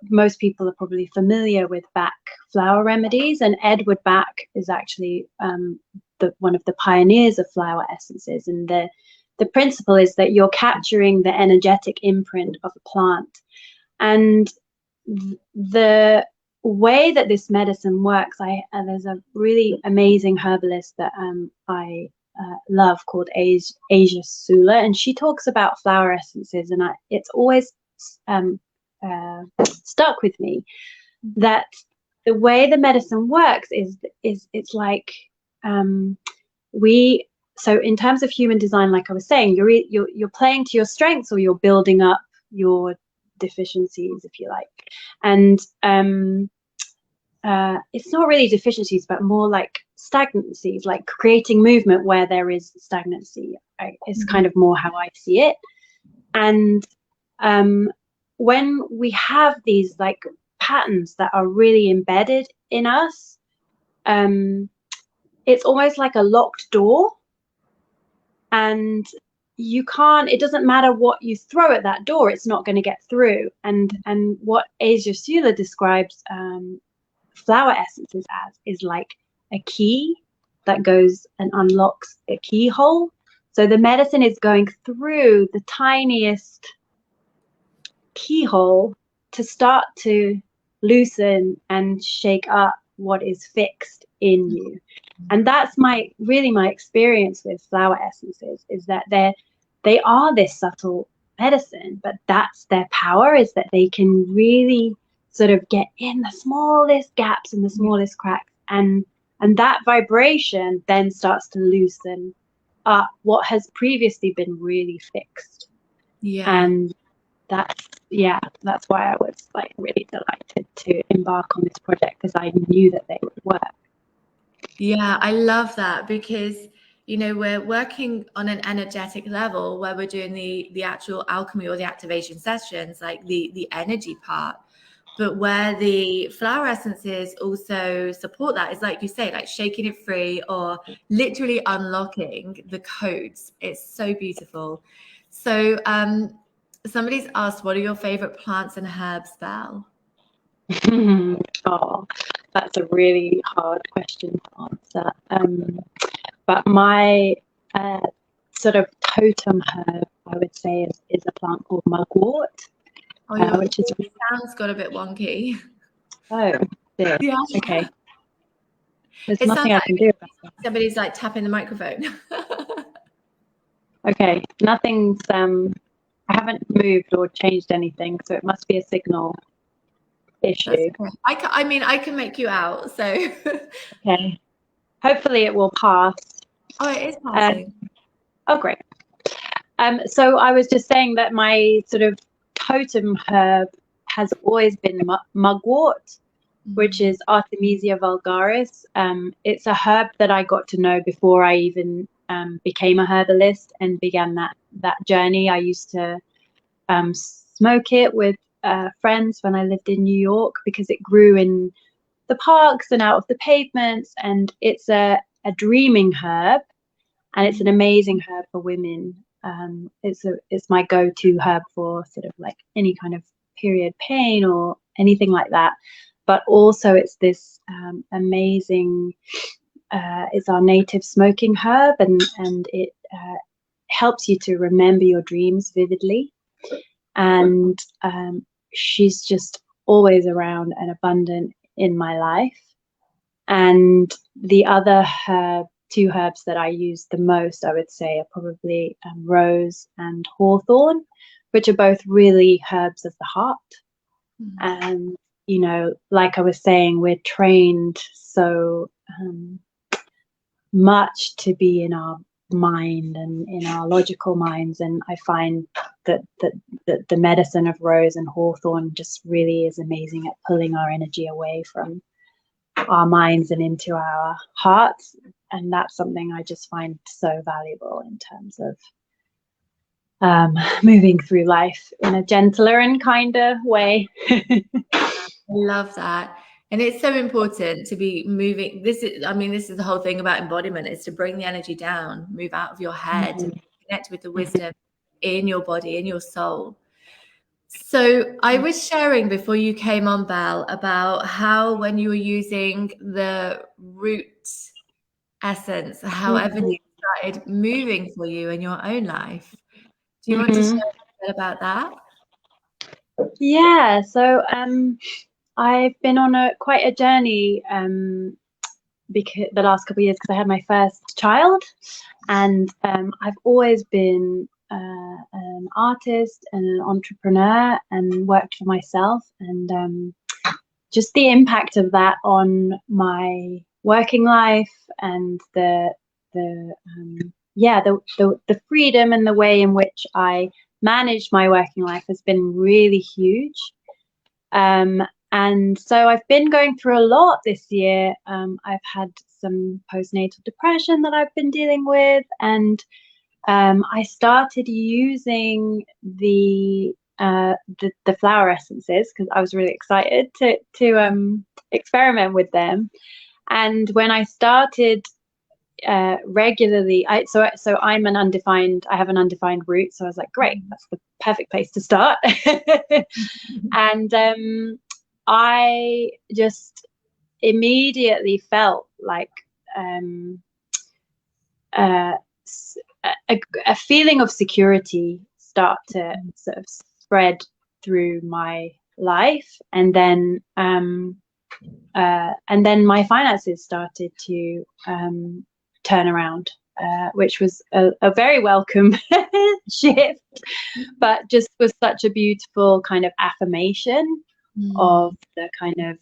most people are probably familiar with Bach flower remedies, and Edward Bach is actually one of the pioneers of flower essences. And the principle is that you're capturing the energetic imprint of a plant. And way that this medicine works, there's a really amazing herbalist that I love called Asia Sula, and she talks about flower essences, and it's always stuck with me that the way the medicine works is it's like so in terms of human design, like I was saying, you're playing to your strengths, or you're building up your deficiencies, if you like. And it's not really deficiencies, but more like stagnancies, like creating movement where there is stagnancy is kind of more how I see it. And when we have these like patterns that are really embedded in us, it's almost like a locked door, and it doesn't matter what you throw at that door, it's not going to get through. And what Asia Sula describes flower essences as is like a key that goes and unlocks a keyhole. So the medicine is going through the tiniest keyhole to start to loosen and shake up what is fixed in you. And that's my experience with flower essences, is that they are this subtle medicine, but that's their power, is that they can really sort of get in the smallest gaps and the smallest cracks, and that vibration then starts to loosen up what has previously been really fixed. And that's why I was like really delighted to embark on this project, because I knew that they would work. Yeah, I love that, because we're working on an energetic level where we're doing the actual alchemy or the activation sessions, like the energy part. But where the flower essences also support that is, like you say, like shaking it free or literally unlocking the codes. It's so beautiful. So somebody's asked, what are your favorite plants and herbs, Belle? Oh, that's a really hard question to answer. But my sort of totem herb, I would say, is a plant called mugwort. Which is sounds got a bit wonky. Oh, dear. Yeah. Okay. There's nothing I can do about that. Somebody's like tapping the microphone. Okay, nothing's I haven't moved or changed anything, so it must be a signal issue. I can make you out, so okay. Hopefully it will pass. Oh, it is passing. Oh, great. So I was just saying that my sort of totem herb has always been mugwort, which is Artemisia vulgaris. It's a herb that I got to know before I even became a herbalist and began that journey. I used to smoke it with friends when I lived in New York, because it grew in the parks and out of the pavements, and it's a dreaming herb, and it's an amazing herb for women. It's my go-to herb for sort of like any kind of period pain or anything like that. But also it's this amazing, it's our native smoking herb, and it helps you to remember your dreams vividly. And she's just always around and abundant in my life. And the other two herbs that I use the most, I would say, are probably rose and hawthorn, which are both really herbs of the heart. And like I was saying, we're trained so much to be in our mind and in our logical minds, and I find that the medicine of rose and hawthorn just really is amazing at pulling our energy away from our minds and into our hearts. And that's something I just find so valuable in terms of moving through life in a gentler and kinder way. I love that. And it's so important to be moving. This is the whole thing about embodiment, is to bring the energy down, move out of your head, and connect with the wisdom in your body, in your soul. So I was sharing before you came on, Belle, about how when you were using the root essence, however you started moving for you in your own life. Do you want to share a bit about that? Yeah, so I've been on quite a journey because the last couple of years, because I had my first child, and I've always been an artist and an entrepreneur and worked for myself, and just the impact of that on my working life and the freedom and the way in which I managed my working life has been really huge. And so I've been going through a lot this year. I've had some postnatal depression that I've been dealing with, and I started using the flower essences because I was really excited to experiment with them. And when I started regularly, I have an undefined root, so I was like, great, that's the perfect place to start. And I just immediately felt like a feeling of security start to sort of spread through my life, and then my finances started to turn around, which was a very welcome shift, but just was such a beautiful kind of affirmation of the kind of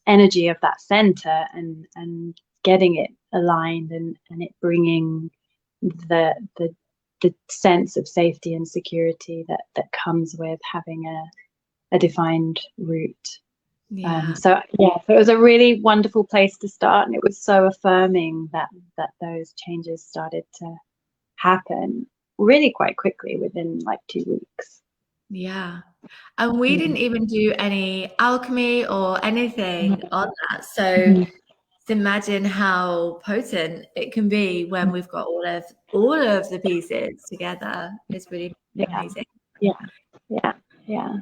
energy of that center, and getting it aligned, and it bringing the sense of safety and security that comes with having a defined root. So it was a really wonderful place to start, and it was so affirming that those changes started to happen really quite quickly within like 2 weeks. Yeah. And we didn't even do any alchemy or anything on that. So just imagine how potent it can be when we've got all of the pieces together. It's really amazing. Yeah.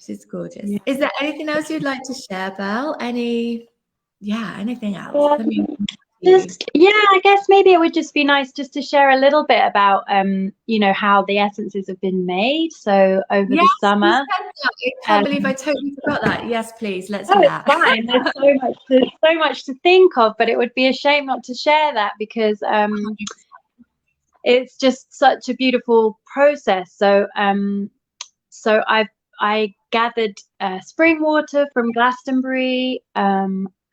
She's gorgeous. Yeah. Is there anything else you'd like to share, Belle? Anything else? I guess maybe it would just be nice just to share a little bit about how the essences have been made. So over the summer, I can't believe I totally forgot that. Yes, please, let's do that. It's fine. There's so much to think of, but it would be a shame not to share that, because it's just such a beautiful process. So I gathered spring water from Glastonbury,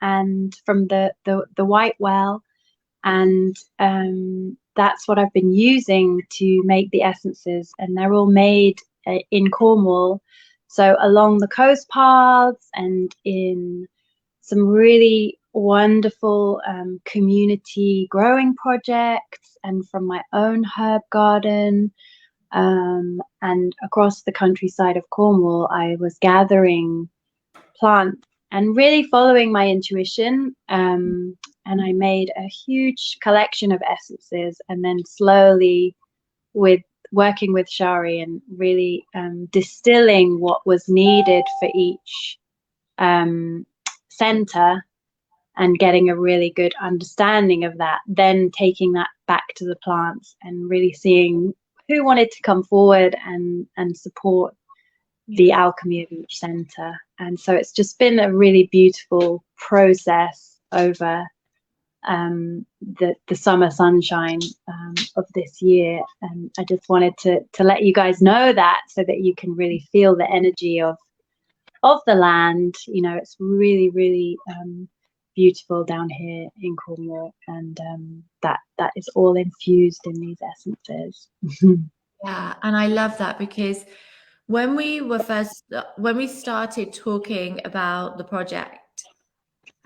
and from the White Well, and that's what I've been using to make the essences, and they're all made in Cornwall, so along the coast paths and in some really wonderful community growing projects, and from my own herb garden. And across the countryside of Cornwall, I was gathering plants and really following my intuition. And I made a huge collection of essences, and then slowly, working with Shari and really distilling what was needed for each center, and getting a really good understanding of that, then taking that back to the plants and really seeing who wanted to come forward and support the alchemy of each center. And so it's just been a really beautiful process over the summer sunshine of this year. And I just wanted to let you guys know that, so that you can really feel the energy of the land. It's really, really beautiful down here in Cornwall, and that is all infused in these essences. Yeah, and I love that, because when we started talking about the project,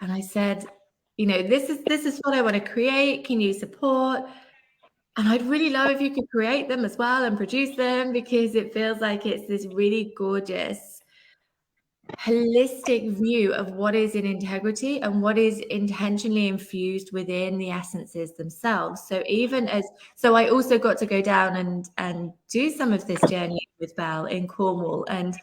and I said, this is what I want to create, can you support? And I'd really love if you could create them as well and produce them, because it feels like it's this really gorgeous holistic view of what is in integrity and what is intentionally infused within the essences themselves. So I also got to go down and do some of this journey with Belle in Cornwall, and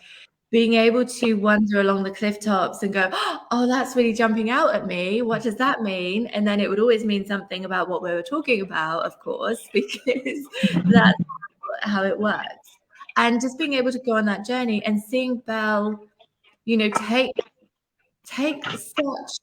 being able to wander along the cliff tops and go, oh, that's really jumping out at me. What does that mean? And then it would always mean something about what we were talking about, of course, because that's how it works. And just being able to go on that journey and seeing Belle you know, take such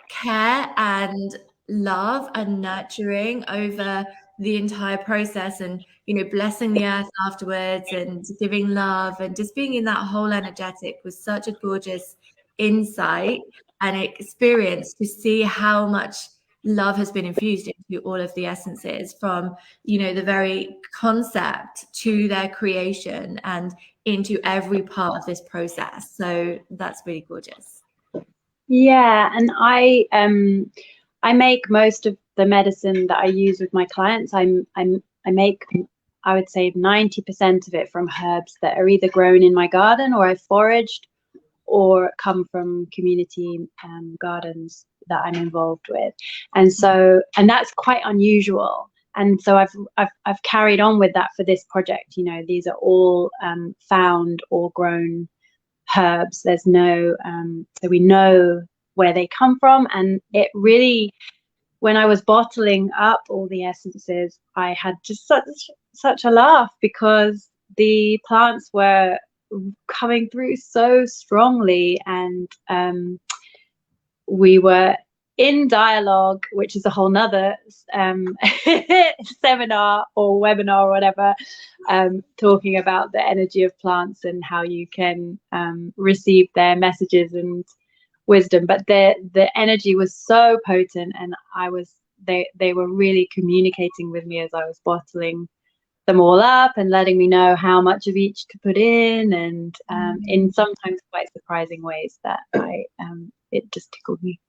care and love and nurturing over the entire process, and you know, blessing the earth afterwards and giving love and just being in that whole energetic was such a gorgeous insight and experience to see how much love has been infused into all of the essences, from you know, the very concept to their creation and into every part of this process. So that's really gorgeous. Yeah, and I make most of the medicine that I use with my clients. I make, I would say, 90% of it from herbs that are either grown in my garden or I've foraged, or come from community gardens that I'm involved with. And so, and that's quite unusual. And so I've carried on with that for this project. You know, these are all found or grown herbs. There's no, so we know where they come from. And it really, when I was bottling up all the essences, I had just such a laugh, because the plants were coming through so strongly, and we were in dialogue, which is a whole nother seminar or webinar or whatever, talking about the energy of plants and how you can receive their messages and wisdom. But the energy was so potent, and they were really communicating with me as I was bottling them all up and letting me know how much of each to put in, and in sometimes quite surprising ways that it just tickled me.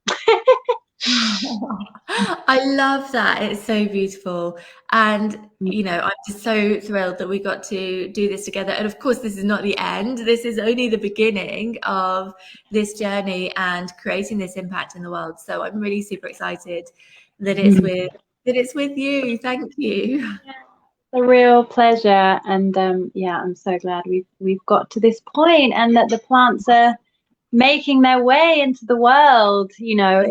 I love that. It's so beautiful. And, you know, I'm just so thrilled that we got to do this together. And of course, this is not the end. This is only the beginning of this journey and creating this impact in the world. So I'm really super excited that it's with you. Thank you. A real pleasure. And yeah, I'm so glad we've got to this point, and that the plants are making their way into the world. You know,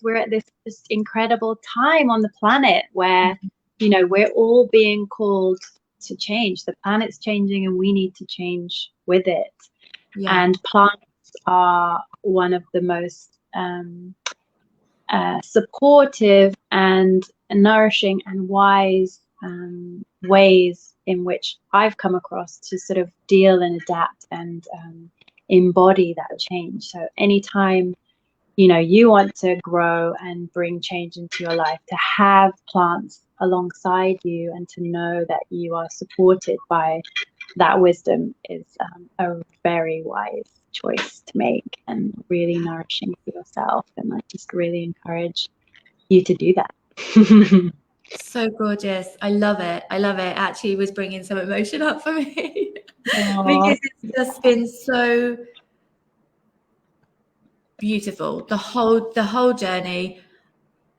we're at this just incredible time on the planet where, you know, we're all being called to change. The planet's changing and we need to change with it. Yeah. And plants are one of the most supportive and nourishing and wise ways in which I've come across to sort of deal and adapt and embody that change. So anytime, you know, you want to grow and bring change into your life, to have plants alongside you and to know that you are supported by that wisdom is a very wise choice to make, and really nourishing for yourself. And I just really encourage you to do that. So gorgeous. I love it. I love it. Actually was bringing some emotion up for me because it's just been so beautiful. The whole journey.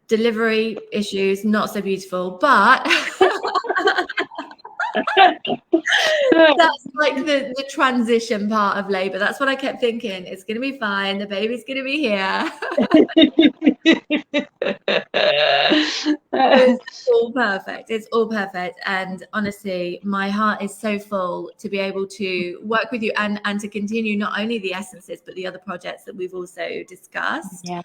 Delivery issues, not so beautiful, but that's like the transition part of labor. That's what I kept thinking. It's going to be fine. The baby's going to be here. It's all perfect. It's all perfect. And honestly, my heart is so full to be able to work with you and to continue not only the essences, but the other projects that we've also discussed. Yeah.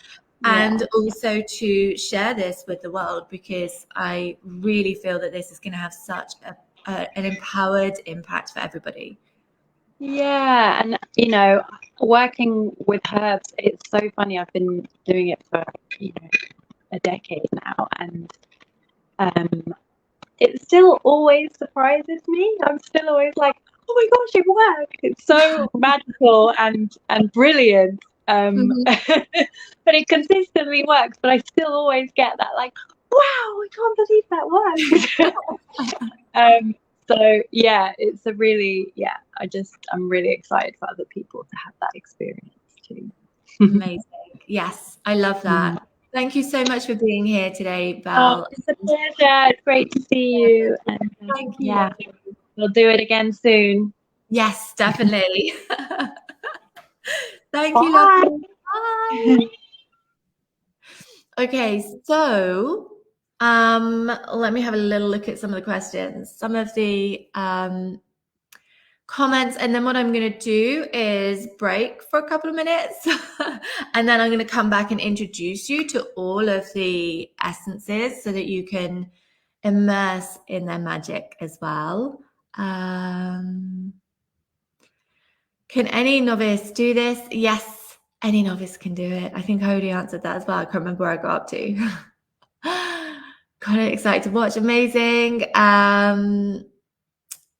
And also to share this with the world, because I really feel that this is going to have such an empowered impact for everybody. Yeah, and you know, working with herbs, it's so funny. I've been doing it for, you know, a decade now, and it still always surprises me. I'm still always like, oh my gosh, it worked. It's so magical and brilliant. But it consistently works. But I still always get that, like, wow, I can't believe that worked. So yeah, it's a really, I'm really excited for other people to have that experience too. Amazing. Yes, I love that. Thank you so much for being here today, Belle. It's a pleasure. It's great to see you. And Thank you. yeah, we'll do it again soon. Yes, definitely. Thank you, Bye. lovely. Bye. Okay, so let me have a little look at some of the questions. Some of the comments, and then what I'm going to do is break for a couple of minutes and then I'm going to come back and introduce you to all of the essences so that you can immerse in their magic as well. Can any novice do this? Yes, any novice can do it. I think I already answered that as well. I can't remember where I got up to. Kind of excited to watch. Amazing.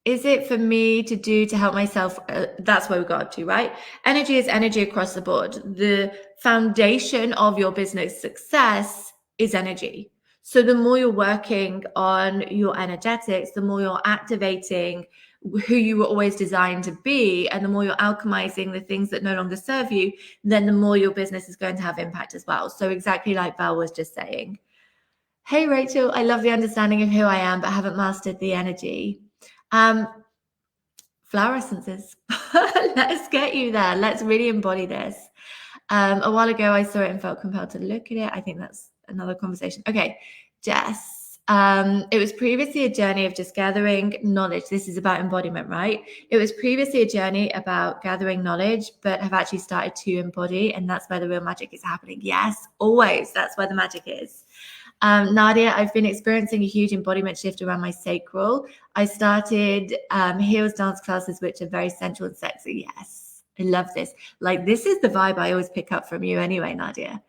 Is it for me to do to help myself? That's where we got up to, right? Energy is energy across the board. The foundation of your business success is energy. So the more you're working on your energetics, the more you're activating who you were always designed to be, and the more you're alchemizing the things that no longer serve you, then the more your business is going to have impact as well. So exactly like Val was just saying. Hey, Rachel, I love the understanding of who I am, but haven't mastered the energy. Flower essences. Let's get you there. Let's really embody this. A while ago, I saw it and felt compelled to look at it. I think that's another conversation. Okay, Jess. It was previously a journey of just gathering knowledge. This is about embodiment, right? It was previously a journey about gathering knowledge, but have actually started to embody, and that's where the real magic is happening. Yes, always. That's where the magic is. Nadia, I've been experiencing a huge embodiment shift around my sacral. I started heels dance classes, which are very sensual and sexy. Yes, I love this. Like, this is the vibe I always pick up from you anyway, Nadia.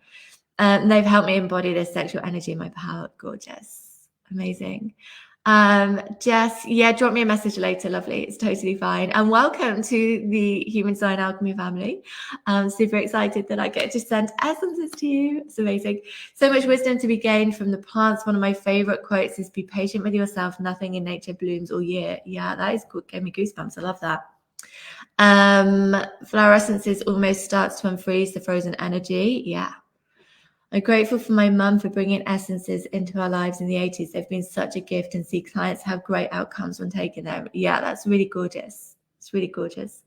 And they've helped me embody this sexual energy in my power. Gorgeous. Amazing. Jess, yeah, drop me a message later. Lovely. It's totally fine. And welcome to the Human Design Alchemy family. I'm super excited that I get to send essences to you. It's amazing. So much wisdom to be gained from the plants. One of my favorite quotes is, be patient with yourself. Nothing in nature blooms all year. Yeah, that is good. Gave me goosebumps. I love that. Flower essences almost starts to unfreeze the frozen energy. Yeah. I'm grateful for my mum for bringing essences into our lives in the 80s. They've been such a gift, and see clients have great outcomes when taking them. Yeah, that's really gorgeous. It's really gorgeous.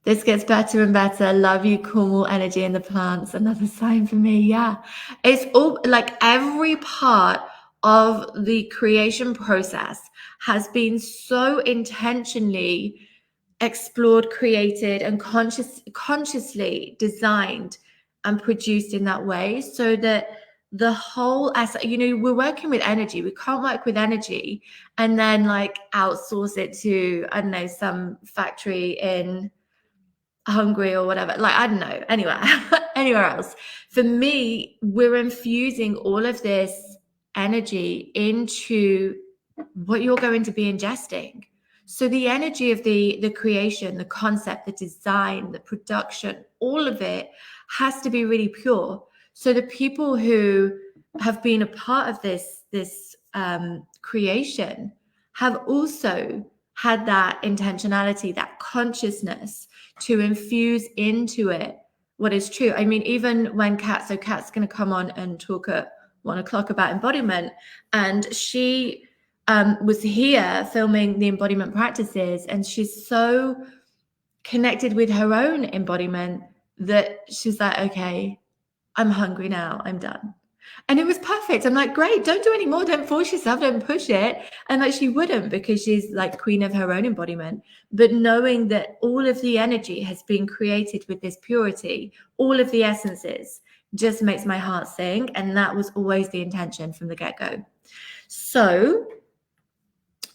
This gets better and better. Love you, Cornwall energy in the plants. Another sign for me. Yeah. It's all like every part of the creation process has been so intentionally explored, created, and consciously designed and produced in that way, so that the whole asset, we're working with energy. We can't work with energy and then like outsource it to, I don't know, some factory in Hungary or whatever, like, I don't know, anywhere else. For me, we're infusing all of this energy into what you're going to be ingesting. So the energy of the creation, the concept, the design, the production, all of it has to be really pure. So the people who have been a part of this creation have also had that intentionality, that consciousness to infuse into it what is true. I mean, even when Kat's going to come on and talk at 1 o'clock about embodiment, and she was here filming the embodiment practices, and she's so connected with her own embodiment that she's like, okay, I'm hungry now, I'm done. And it was perfect. I'm like, great, don't do any more, don't force yourself, don't push it. And like, she wouldn't, because she's like queen of her own embodiment. But knowing that all of the energy has been created with this purity, all of the essences, just makes my heart sing. And that was always the intention from the get-go. So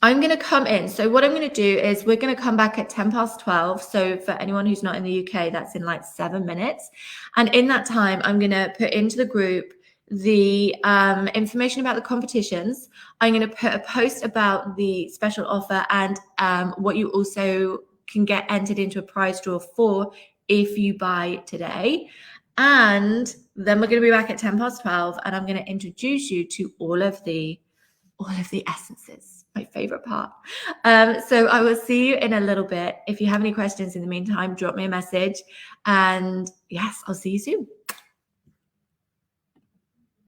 I'm going to come in. So what I'm going to do is we're going to come back at 12:10. So for anyone who's not in the UK, that's in like 7 minutes. And in that time, I'm going to put into the group the information about the competitions. I'm going to put a post about the special offer and what you also can get entered into a prize draw for if you buy today. And then we're going to be back at 12:10, and I'm going to introduce you to all of the essences, my favorite part. So I will see you in a little bit. If you have any questions in the meantime, drop me a message, and yes, I'll see you soon.